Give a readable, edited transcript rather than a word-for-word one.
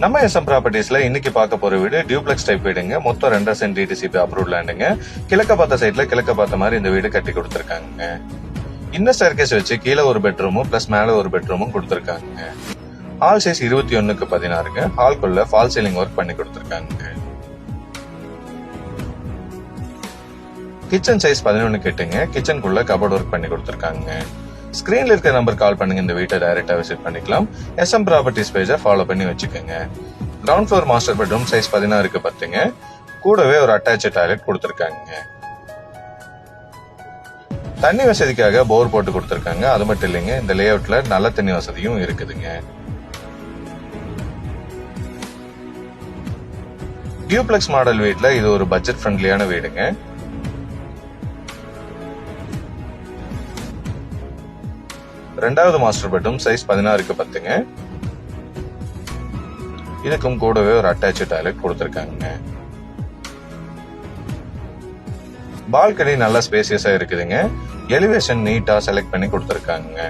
நம்ம எஸ்எம் ப்ராப்பர்ட்டிஸ்ல இன்னைக்கு பார்க்க போற வீடு டியூப்ளெக்ஸ் டைப் வீடுங்க. மொத்தம் 2 சென்ட் டிடிசிபி அப்ரூவ் லேண்டுங்க. கிழக்க பார்த்த சைட்ல கிழக்க பார்த்த மாதிரி இந்த வீடு கட்டி கொடுத்திருக்காங்க. இன்னர் ஸ்டேர்கேஸ் வச்சு கீழே ஒரு பெட்ரூமும் பிளஸ் மேல ஒரு பெட்ரூமும் கொடுத்திருக்காங்க. ஹால் சைஸ் 21x16ங்க. ஹால்குள்ள ஃபால் சீலிங் ஒர்க் பண்ணி கொடுத்திருக்காங்க. கிச்சன் சைஸ் 11x8ங்க. கிச்சனுக்குள்ள கபோர்ட் ஒர்க் பண்ணி கொடுத்திருக்காங்க. ஸ்கிரீன்ல இருக்கிற நம்பர் கால் பண்ணுங்க, இந்த வீட்டை டைரக்டா விசிட் பண்ணிக்கலாம். எஸ்எம் ப்ராப்பர்ட்டிஸ் பேஜை ஃபாலோ பண்ணி வச்சுக்கோங்க. Ground floor master bedroom size 16x10ங்க. கூடவே ஒரு அட்டாச் டாய்லெட் கொடுத்திருக்காங்க. தண்ணி வசதிக்காக போர் போட்டு கொடுத்திருக்காங்க. அது மட்டும் இல்லைங்க, இந்த லே அவுட்ல நல்ல தண்ணி வசதியும் இருக்குதுங்க. டியூப்ளெக்ஸ் மாடல் வீட்ல இது ஒரு பட்ஜெட் ஃப்ரெண்ட்லியான வீடுங்க. ரெண்டாவது மாஸ்டர் பெட்ரூம் சைஸ் 16x10ங்க. இதுக்கும் கூடவே ஒரு அட்டாச் டாய்லெட் கொடுத்திருக்காங்க. பால்கனி நல்ல ஸ்பேசியஸா இருக்குதுங்க. எலிவேஷன் நீட்டா செலக்ட் பண்ணி கொடுத்திருக்காங்க.